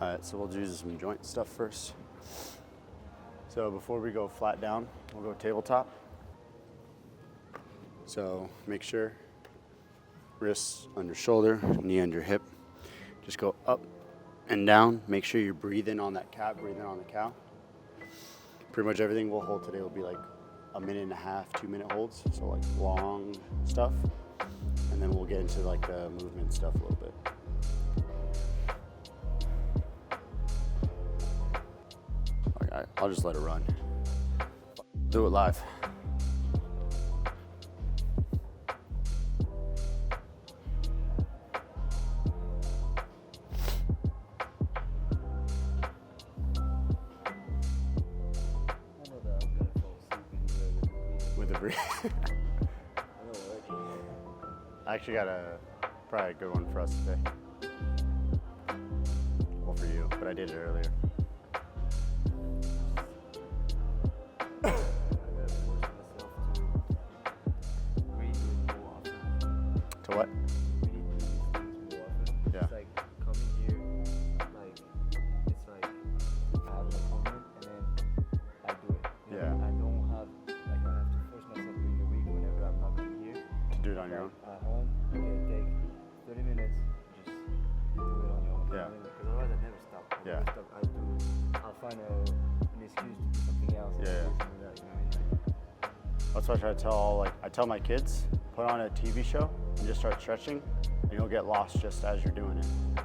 All right, so we'll do some joint stuff first. So before we go flat down, we'll go tabletop. So make sure wrists under shoulder, knee under hip. Just go up and down. Make sure you're breathing on that cat, breathing on the cow. Pretty much everything we'll hold today will be like 1.5 minute, 2-minute holds. So like long stuff. And then we'll get into like the movement stuff a little bit. Okay, I'll just let it run. Do it live. I actually got probably a good one for us today. Well, for you, but I did it earlier. To what? Yeah. It's like coming here, like it's like I have an appointment and then I do it. You know? I don't have like I have to force myself during the week whenever I'm not coming here. To do it on your own? At home, okay, take 30 minutes, just do it on your own. Yeah. Because otherwise I never stop. Yeah. I'll find an excuse to do something else. Yeah. That, you know what I mean? That's what I try to tell, I tell my kids, put on a TV show and just start stretching, and you'll get lost just as you're doing it. Yeah.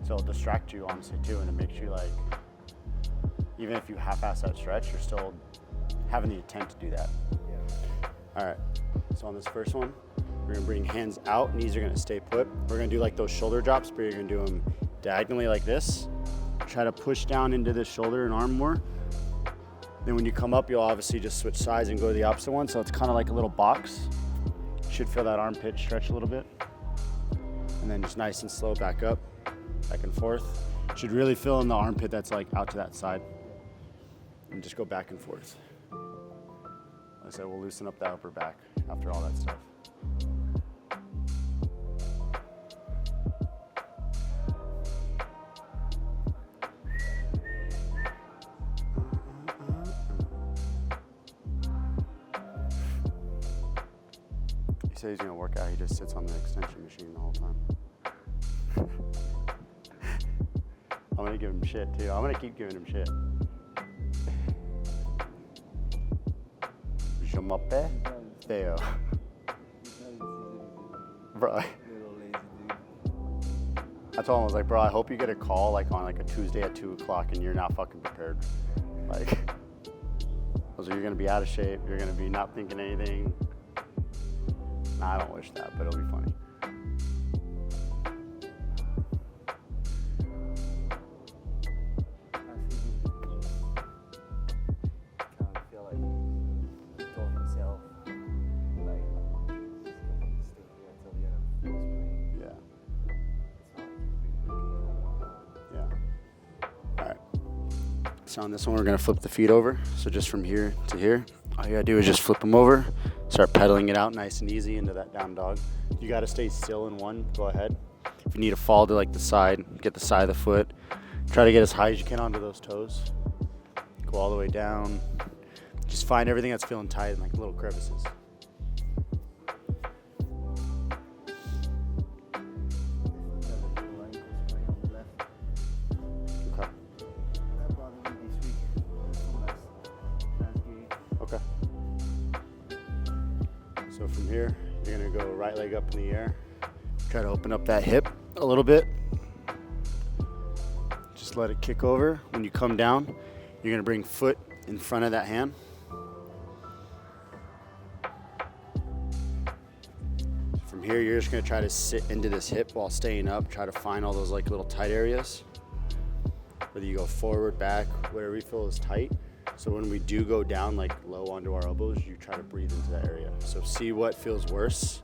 So it'll distract you, honestly, too, and it makes you like, even if you half-ass that stretch, you're still having the intent to do that. Yeah. All right, so on this first one, we're gonna bring hands out, knees are gonna stay put. We're gonna do like those shoulder drops, but you're gonna do them diagonally like this. Try to push down into the shoulder and arm more. Then when you come up, you'll obviously just switch sides and go to the opposite one. So it's kind of like a little box. You should feel that armpit stretch a little bit. And then just nice and slow back up, back and forth. You should really feel in the armpit that's like out to that side. And just go back and forth. Like I said, we'll loosen up that upper back after all that stuff. He said he's gonna work out, he just sits on the extension machine the whole time. I'm gonna give him shit too. I'm gonna keep giving him shit. Je m'appelle Theo. Bro, I told him, I was like, bro, I hope you get a call like on like a Tuesday at 2 o'clock and you're not fucking prepared. Like, I was like, you're gonna be out of shape, you're gonna be not thinking anything. Nah, I don't wish that, but it'll be funny. So on this one, we're gonna flip the feet over. So just from here to here, all you gotta do is just flip them over, start pedaling it out nice and easy into that down dog. You gotta stay still in one, go ahead. If you need to fall to like the side, get the side of the foot. Try to get as high as you can onto those toes. Go all the way down. Just find everything that's feeling tight and like little crevices. Okay. So from here, you're gonna go right leg up in the air. Try to open up that hip a little bit. Just let it kick over. When you come down, you're gonna bring foot in front of that hand. From here, you're just gonna try to sit into this hip while staying up. Try to find all those like little tight areas. Whether you go forward, back, whatever you feel is tight. So when we do go down like low onto our elbows, you try to breathe into that area. So see what feels worse.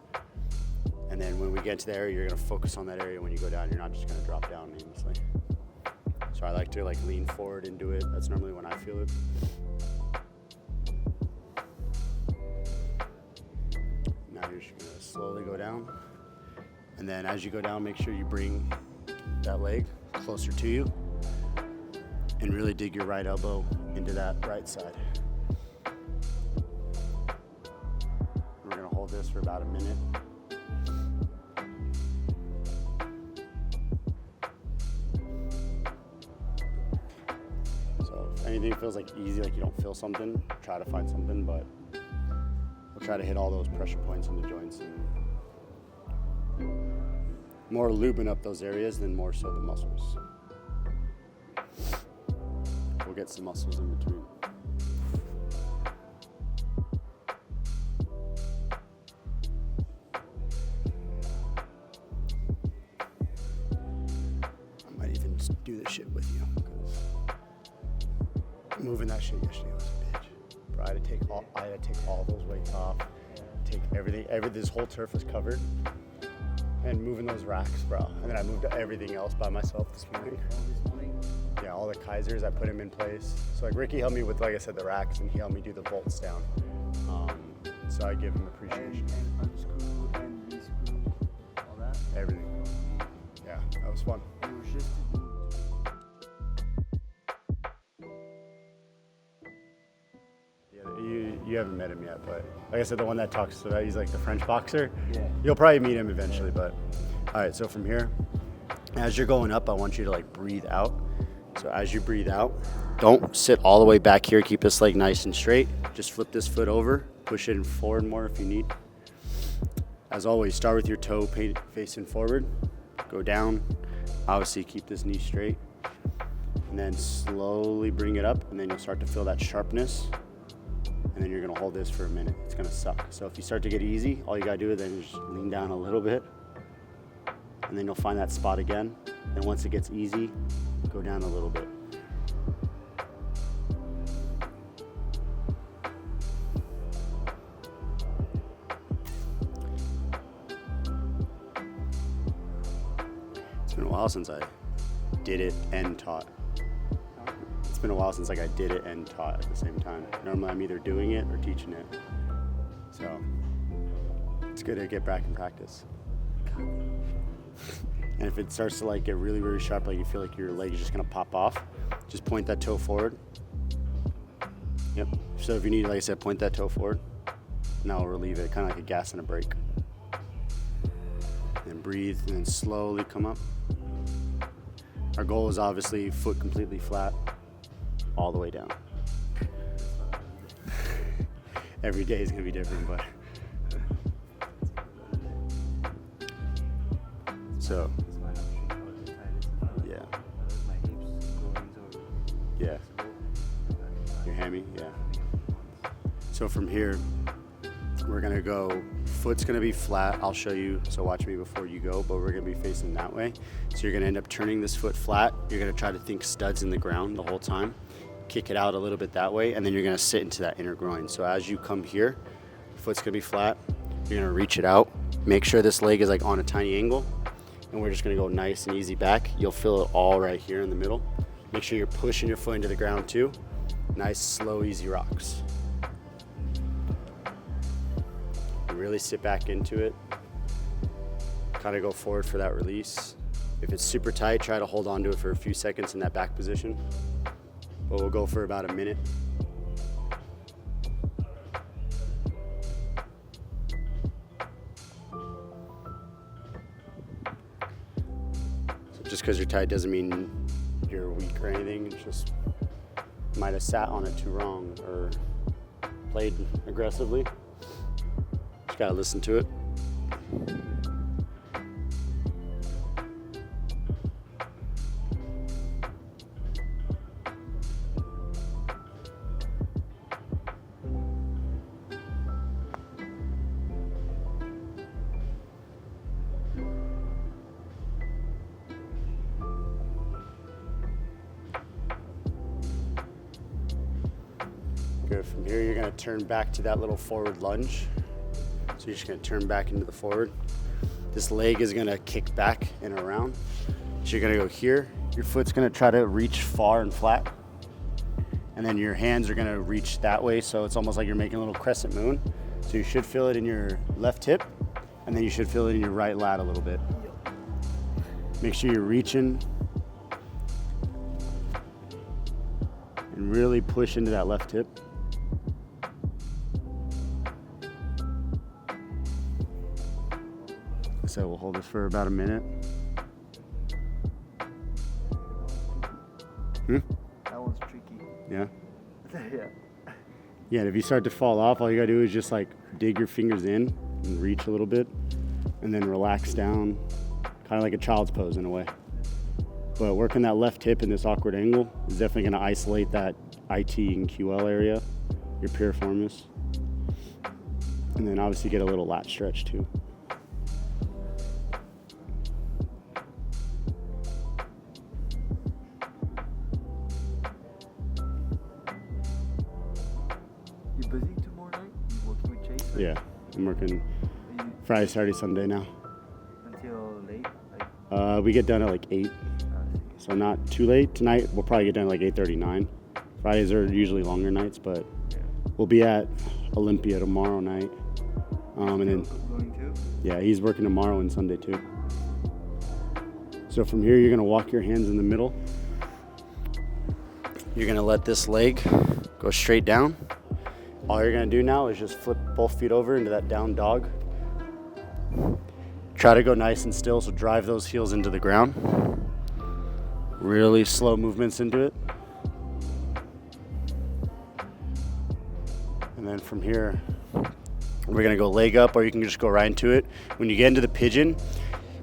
And then when we get to the area, you're gonna focus on that area when you go down. You're not just gonna drop down aimlessly. So I like to like lean forward into it. That's normally when I feel it. Now you're just gonna slowly go down. And then as you go down, make sure you bring that leg closer to you. And really dig your right elbow into that right side. We're gonna hold this for about a minute. So if anything feels like easy, like you don't feel something, try to find something, but we'll try to hit all those pressure points in the joints and more lubing up those areas than more so the muscles. We'll get some muscles in between. I might even just do this shit with you, because moving that shit yesterday was a bitch. Bro, I had to take all those weights off, take everything, this whole turf was covered, and moving those racks, bro. And then I moved everything else by myself this morning. Yeah, all the Kaisers, I put them in place. So like Ricky helped me with, like I said, the racks, and he helped me do the bolts down. So I give him appreciation. And unscrew and rescrew, all that? Everything. Yeah, that was fun. It was just to do. Yeah, you haven't met him yet, but like I said, the one that talks, so he's like the French boxer. Yeah. You'll probably meet him eventually, but all right, so from here, as you're going up, I want you to like breathe out. So as you breathe out, don't sit all the way back here. Keep this leg nice and straight. Just flip this foot over, push it forward more if you need. As always, start with your toe facing forward, go down. Obviously keep this knee straight, and then slowly bring it up, and then you'll start to feel that sharpness, and then you're gonna hold this for a minute. It's gonna suck. So if you start to get easy, all you gotta do is then just lean down a little bit, and then you'll find that spot again. And once it gets easy, go down a little bit. It's been a while since I did it and taught. It's been a while since like I did it and taught at the same time. Normally I'm either doing it or teaching it. So it's good to get back in practice. And if it starts to like get really, really sharp, like you feel like your leg is just gonna pop off, just point that toe forward. Yep. So if you need, like I said, point that toe forward. Now we'll relieve it, kind of like a gas and a brake. And breathe, and then slowly come up. Our goal is obviously foot completely flat, all the way down. Every day is gonna be different, but. So. Yeah. Yeah. Your hammy, yeah. So from here, we're gonna go, foot's gonna be flat. I'll show you, so watch me before you go, but we're gonna be facing that way. So you're gonna end up turning this foot flat. You're gonna try to think studs in the ground the whole time. Kick it out a little bit that way, and then you're gonna sit into that inner groin. So as you come here, foot's gonna be flat. You're gonna reach it out. Make sure this leg is like on a tiny angle, and we're just gonna go nice and easy back. You'll feel it all right here in the middle. Make sure you're pushing your foot into the ground too. Nice, slow, easy rocks. Really sit back into it. Kind of go forward for that release. If it's super tight, try to hold on to it for a few seconds in that back position. But we'll go for about a minute. So just because you're tight doesn't mean you're weak or anything. It's just might have sat on it too wrong or played aggressively. Just gotta listen to it. Good. From here, you're gonna turn back to that little forward lunge. So you're just gonna turn back into the forward. This leg is gonna kick back and around. So you're gonna go here. Your foot's gonna try to reach far and flat. And then your hands are gonna reach that way. So it's almost like you're making a little crescent moon. So you should feel it in your left hip, and then you should feel it in your right lat a little bit. Make sure you're reaching. and really push into that left hip. So we'll hold this for about a minute. That one's tricky. Yeah. Yeah. Yeah, and if you start to fall off, all you gotta do is just like dig your fingers in and reach a little bit, and then relax down, kind of like a child's pose in a way. But working that left hip in this awkward angle is definitely gonna isolate that IT and QL area, your piriformis. And then obviously get a little lat stretch too. You busy tomorrow night? You working with Chase? Right? Yeah, I'm working You- Friday, Saturday, Sunday now. Until late? Like, We get done at like 8, see. so not too late. Tonight we'll probably get done at like 8:39. Fridays are usually longer nights, but Yeah. we'll be at Olympia tomorrow night. And then, Going to? yeah, he's working tomorrow and Sunday too. So from here, you're gonna walk your hands in the middle. You're gonna let this leg go straight down. All you're gonna do now is just flip both feet over into that down dog. Try to go nice and still, so drive those heels into the ground. Really slow movements into it. And then from here, we're gonna go leg up, or you can just go right into it. When you get into the pigeon,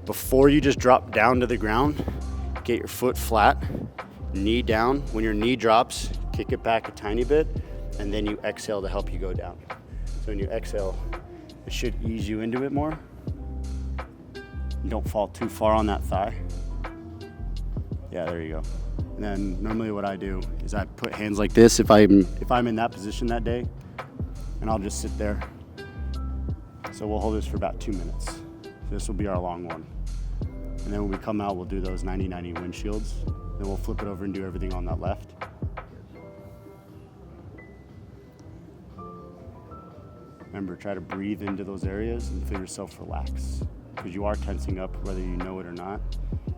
before you just drop down to the ground, get your foot flat, knee down. When your knee drops, kick it back a tiny bit, and then you exhale to help you go down. So when you exhale, it should ease you into it more. Don't fall too far on that thigh. Yeah, there you go. And then normally what I do is I put hands like this if I'm in that position that day, and I'll just sit there. So we'll hold this for about 2 minutes. So this will be our long one. And then when we come out, we'll do those 90-90 windshields. Then we'll flip it over and do everything on that left. Remember, try to breathe into those areas and feel yourself relax. Because you are tensing up whether you know it or not.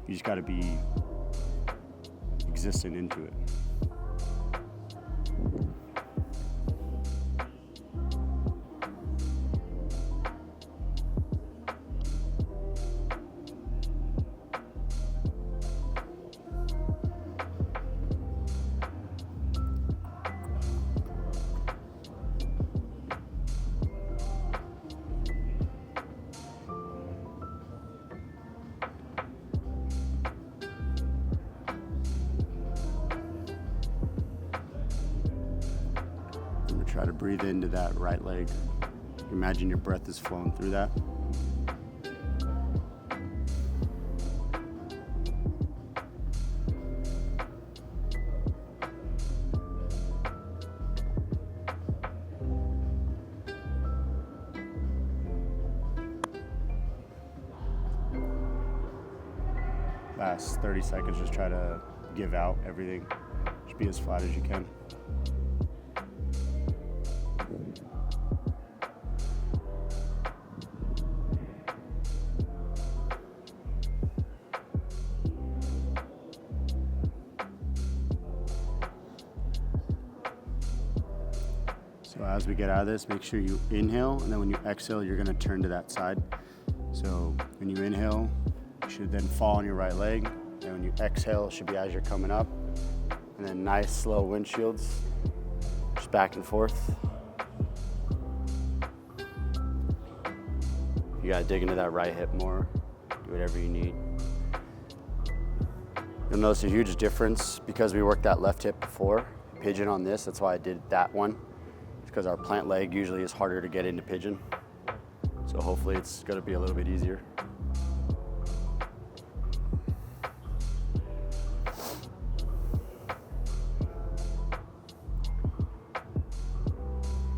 You just gotta be existent into it. Try to breathe into that right leg. Imagine your breath is flowing through that. Last 30 seconds, just try to give out everything. Just be as flat as you can. So as we get out of this, make sure you inhale, and then when you exhale, you're gonna turn to that side. So when you inhale, you should then fall on your right leg, and when you exhale, it should be as you're coming up. And then nice slow windshields, just back and forth. You gotta dig into that right hip more, do whatever you need. You'll notice a huge difference because we worked that left hip before, pigeon on this, that's why I did that one. Because our plant leg usually is harder to get into pigeon. So hopefully it's gonna be a little bit easier.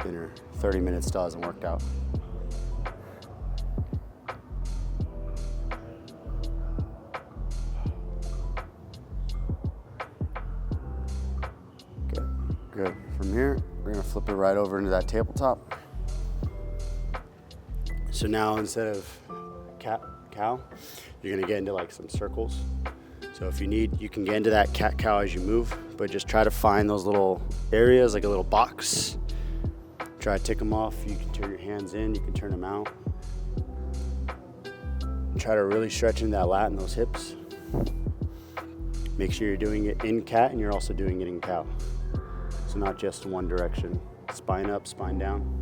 Dinner, 30 minutes still hasn't worked out. Good. From here, we're gonna flip it right over into that tabletop. So now instead of cat, cow, you're gonna get into like some circles. So So if you need, you can get into that cat-cow as you move, but just try to find those little areas, like a little box. Try to tick them off. You can turn your hands in, you can turn them out. Try to really stretch into that lat and those hips. Make sure you're doing it in cat and you're also doing it in cow. So not just one direction. Spine up, spine down.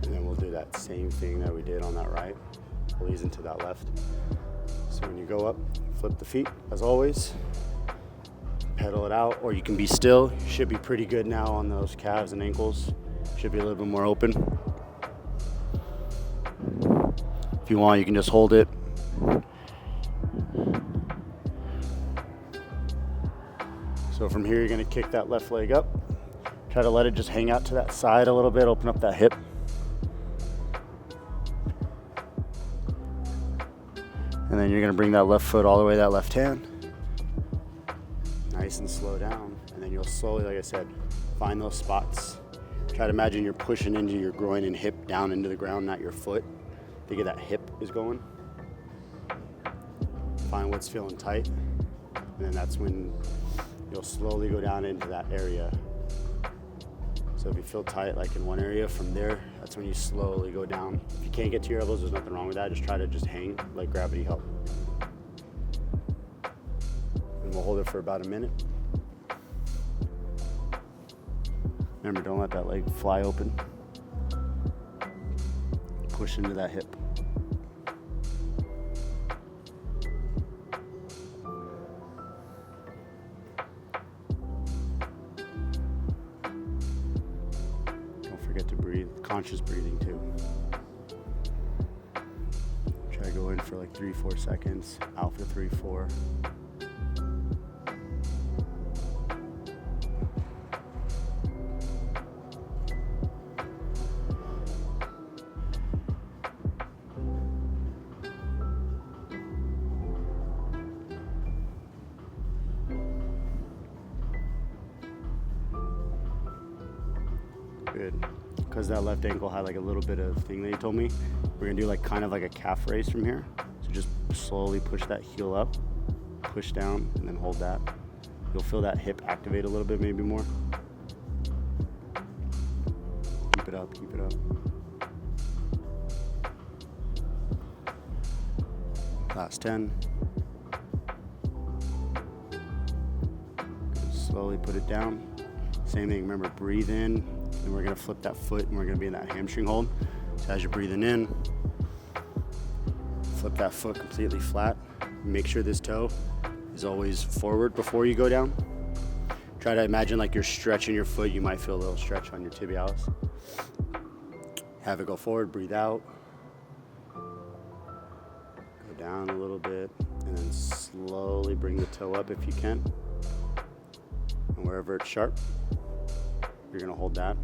And then we'll do that same thing that we did on that right. Pull these into that left. So when you go up, flip the feet as always. Pedal it out, or you can be still. You should be pretty good now on those calves and ankles. Should be a little bit more open. If you want, you can just hold it. So from here, you're gonna kick that left leg up. Try to let it just hang out to that side a little bit, open up that hip. And then you're gonna bring that left foot all the way to that left hand. Nice and slow down. And then you'll slowly, like I said, find those spots. Try to imagine you're pushing into your groin and hip down into the ground, not your foot. Think of that hip is going. Find what's feeling tight. And then that's when you'll slowly go down into that area. So if you feel tight, like in one area, from there, that's when you slowly go down. If you can't get to your elbows, there's nothing wrong with that. Just try to just hang, let gravity help. And we'll hold it for about a minute. Remember, don't let that leg fly open. Push into that hip. Don't forget to breathe, conscious breathing too. Try to go in for like 3-4 seconds, out for 3-4. Good. Because that left ankle had like a little bit of thing that you told me, we're gonna do like kind of like a calf raise from here. So just slowly push that heel up, push down, and then hold that. You'll feel that hip activate a little bit, maybe more. Keep it up, keep it up. Last 10. Slowly put it down. Same thing, remember, breathe in. And we're gonna flip that foot and we're gonna be in that hamstring hold. So as you're breathing in, flip that foot completely flat. Make sure this toe is always forward before you go down. Try to imagine like you're stretching your foot. You might feel a little stretch on your tibialis. Have it go forward, breathe out. Go down a little bit and then slowly bring the toe up if you can. And wherever it's sharp, you're gonna hold that.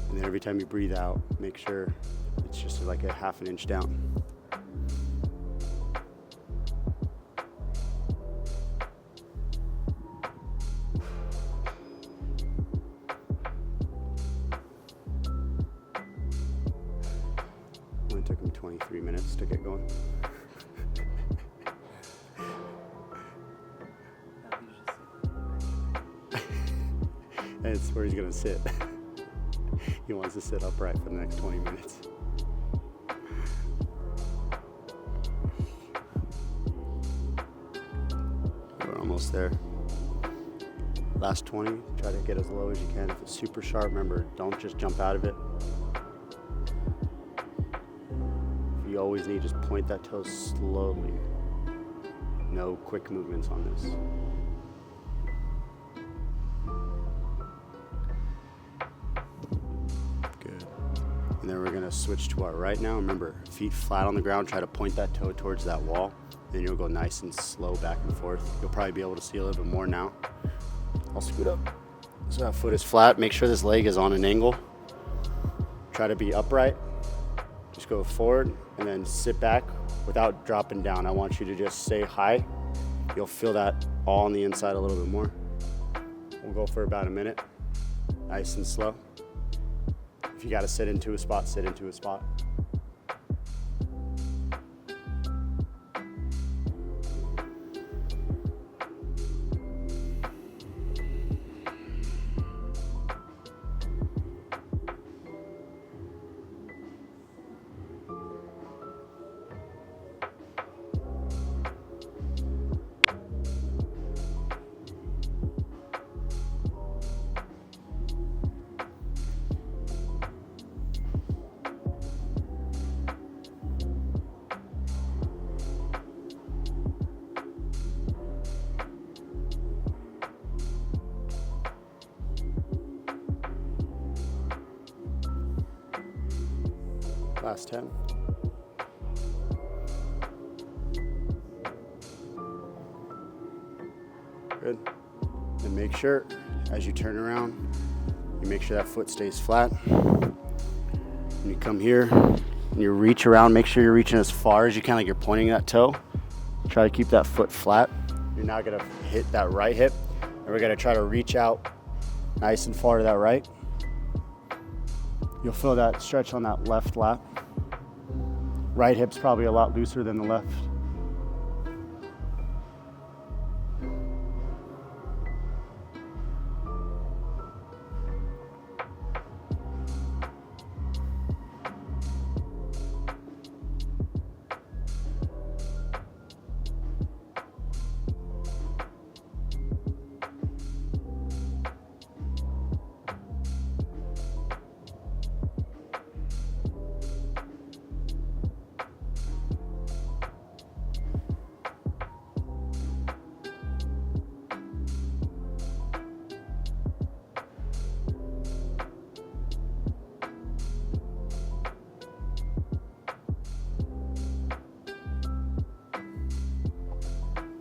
And then every time you breathe out, make sure it's just like a half an inch down. Only took him 23 minutes to get going. It's where he's gonna sit. He wants to sit upright for the next 20 minutes. We're almost there. Last 20, try to get as low as you can. If it's super sharp, remember, don't just jump out of it. If you always need, just point that toe slowly. No quick movements on this. And then we're gonna switch to our right now. Remember, feet flat on the ground, try to point that toe towards that wall. Then you'll go nice and slow back and forth. You'll probably be able to see a little bit more now. I'll scoot up. So that foot is flat. Make sure this leg is on an angle. Try to be upright. Just go forward and then sit back without dropping down. I want you to just stay high. You'll feel that all on the inside a little bit more. We'll go for about a minute, nice and slow. If you got to sit into a spot, sit into a spot. Last 10. Good. And make sure, as you turn around, you make sure that foot stays flat. When you come here, and you reach around, make sure you're reaching as far as you can, like you're pointing that toe. Try to keep that foot flat. You're now gonna hit that right hip, and we're gonna try to reach out nice and far to that right. You'll feel that stretch on that left lat. Right hip's probably a lot looser than the left.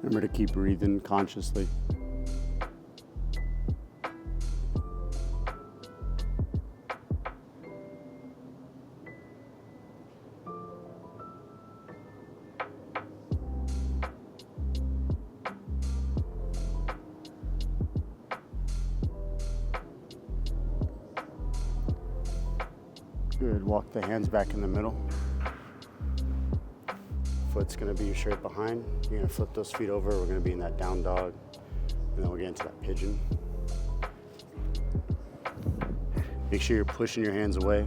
Remember to keep breathing consciously. Good. Walk the hands back in the middle. Foot's gonna be your shirt behind. You're gonna flip those feet over. We're gonna be in that down dog. And then we'll get into that pigeon. Make sure you're pushing your hands away.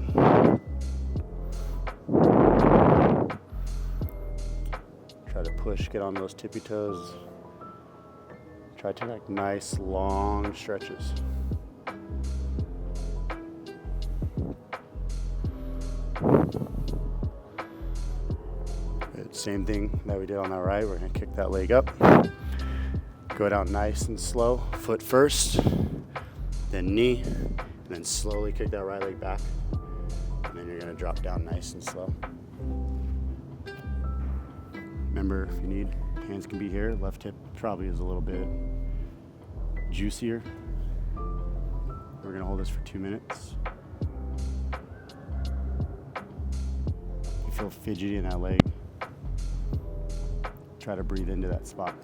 Try to push, get on those tippy toes. Try to take nice long stretches. Same thing that we did on that right. We're gonna kick that leg up. Go down nice and slow. Foot first, then knee, and then slowly kick that right leg back. And then you're gonna drop down nice and slow. Remember, if you need, hands can be here. Left hip probably is a little bit juicier. We're gonna hold this for 2 minutes. If you feel fidgety in that leg, try to breathe into that spot.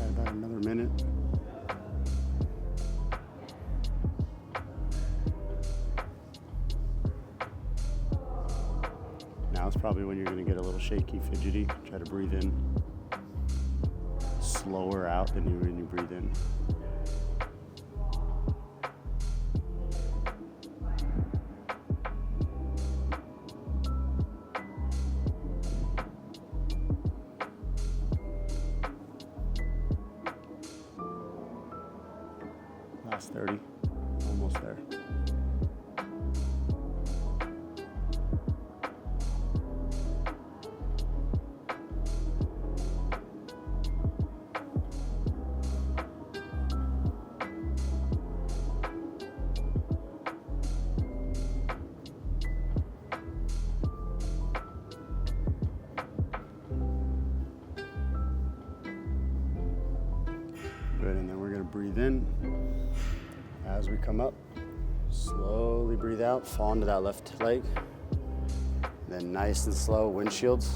About another minute. Now it's probably when you're going to get a little shaky, fidgety. Try to breathe in slower out than when you breathe in. Last 30, almost there. Breathe in. As we come up, slowly breathe out, fall into that left leg. Then nice and slow, windshields.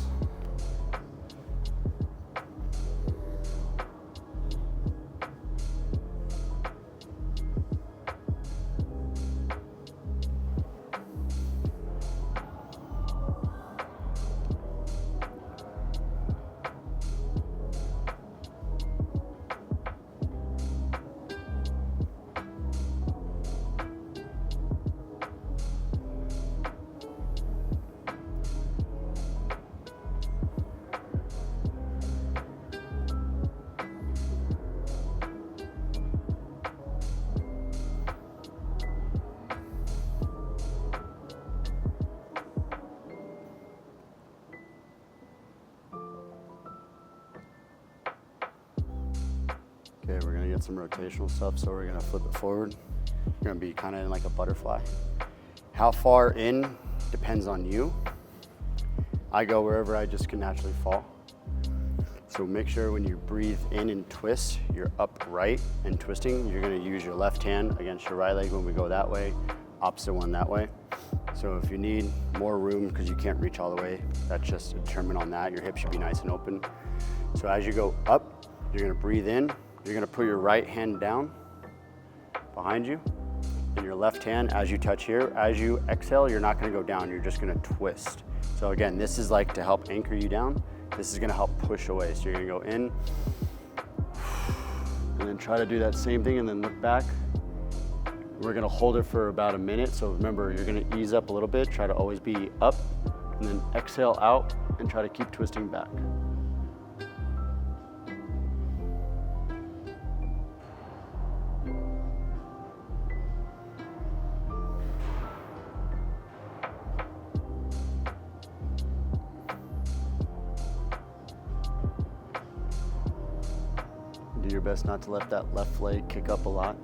Okay, we're gonna get some rotational stuff, so we're gonna flip it forward. You're gonna be kind of in like a butterfly. How far in depends on you. I go wherever I just can naturally fall. So make sure when you breathe in and twist, you're upright and twisting. You're gonna use your left hand against your right leg when we go that way, opposite one that way. So if you need more room because you can't reach all the way, that's just determined on that. Your hips should be nice and open. So as you go up, you're gonna breathe in. You're gonna put your right hand down behind you, and your left hand as you touch here. As you exhale, you're not gonna go down, you're just gonna twist. So again, this is like to help anchor you down. This is gonna help push away. So you're gonna go in, and then try to do that same thing and then look back. We're gonna hold it for about a minute. So remember, you're gonna ease up a little bit, try to always be up, and then exhale out and try to keep twisting back. Do your best not to let that left leg kick up a lot.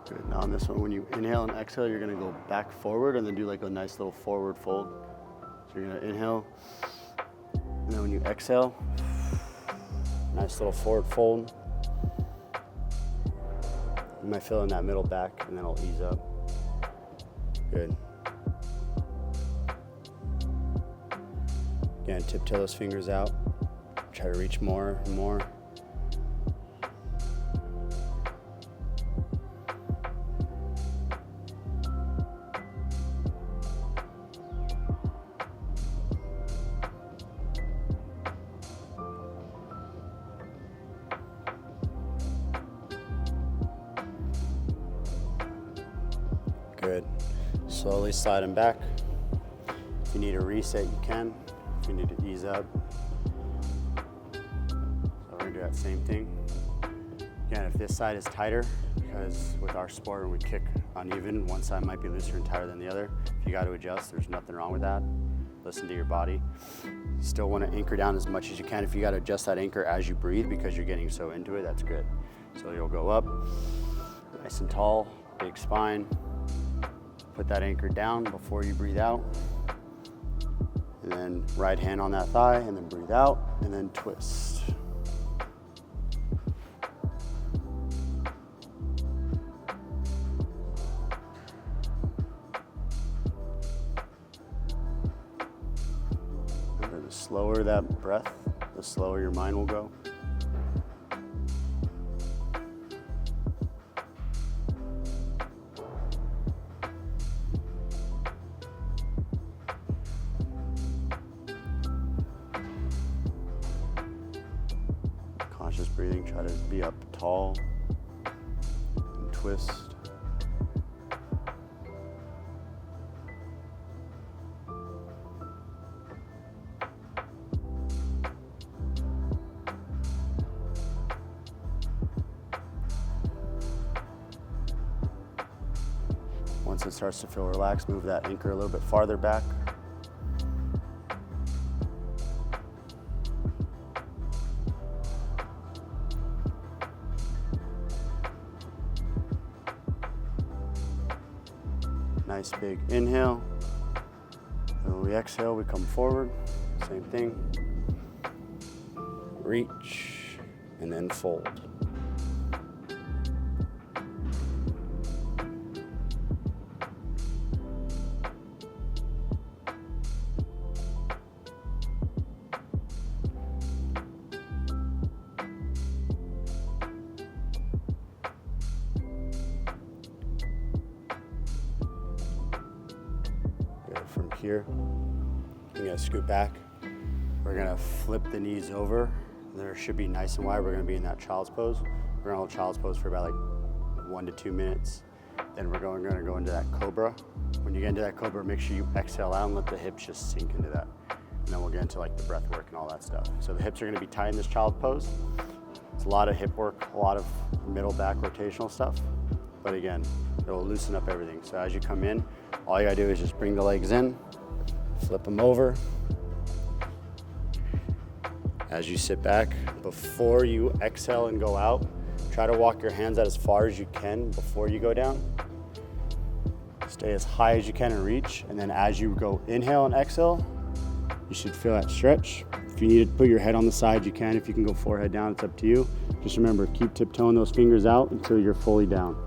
Good. Now on this one, when you inhale and exhale, you're gonna go back forward and then do like a nice little forward fold. So you're gonna inhale, and then when you exhale, nice little forward fold. You might feel in that middle back, and then I'll ease up. Good. Again, tiptoe those fingers out. Try to reach more and more. Good. Slowly slide them back. If you need a reset, you can. If you need to ease up. So we're gonna do that same thing. Again, if this side is tighter, because with our sport when we kick uneven, one side might be looser and tighter than the other. If you got to adjust, there's nothing wrong with that. Listen to your body. Still want to anchor down as much as you can. If you got to adjust that anchor as you breathe because you're getting so into it, that's good. So you'll go up, nice and tall, big spine. Put that anchor down before you breathe out. And then right hand on that thigh, and then breathe out, and then twist. Remember, the slower that breath, the slower your mind will go. Conscious breathing, try to be up tall and twist. Once it starts to feel relaxed, move that anchor a little bit farther back. Nice big inhale. And when we exhale, we come forward. Same thing. Reach and then fold. From here, you're gonna scoot back. We're gonna flip the knees over. They should be nice and wide. We're gonna be in that child's pose. We're gonna hold child's pose for about like 1 to 2 minutes. Then we're gonna go into that cobra. When you get into that cobra, make sure you exhale out and let the hips just sink into that. And then we'll get into like the breath work and all that stuff. So the hips are gonna be tight in this child pose. It's a lot of hip work, a lot of middle back rotational stuff. But again, it will loosen up everything. So as you come in, all you gotta do is just bring the legs in, flip them over. As you sit back, before you exhale and go out, try to walk your hands out as far as you can before you go down. Stay as high as you can and reach. And then as you go inhale and exhale, you should feel that stretch. If you need to put your head on the side, you can. If you can go forehead down, it's up to you. Just remember, keep tiptoeing those fingers out until you're fully down.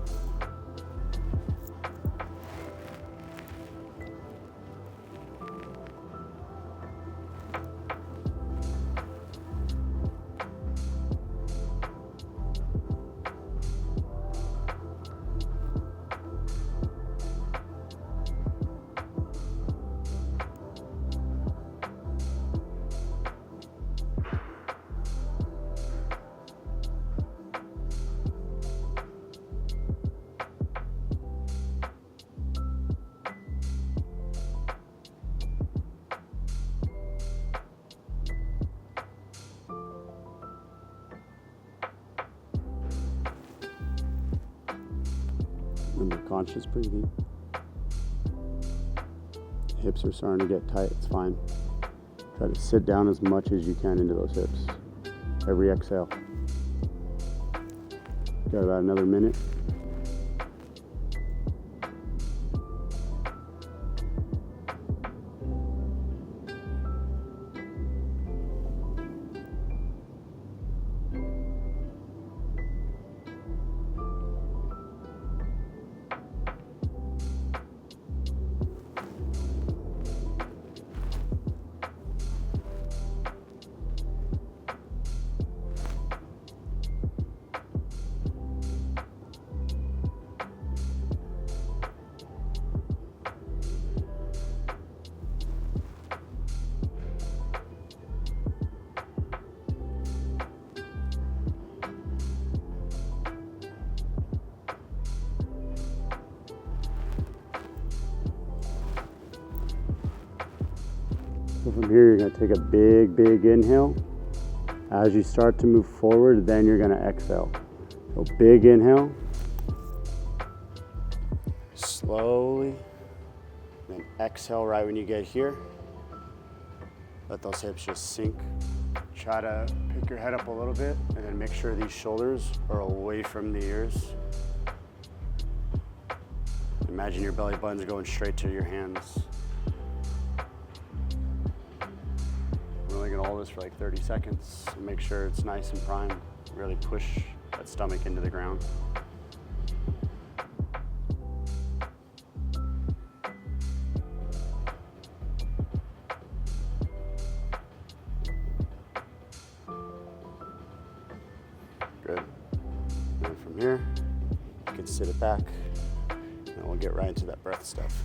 Remember, conscious breathing. Hips are starting to get tight, it's fine. Try to sit down as much as you can into those hips. Every exhale. Got about another minute. So from here, you're gonna take a big, big inhale. As you start to move forward, then you're gonna exhale. So big inhale. Slowly. Then exhale right when you get here. Let those hips just sink. Try to pick your head up a little bit and then make sure these shoulders are away from the ears. Imagine your belly button's going straight to your hands. We're only gonna hold this for like 30 seconds. So make sure it's nice and primed. Really push that stomach into the ground. Good. And from here, you can sit it back, and we'll get right into that breath stuff.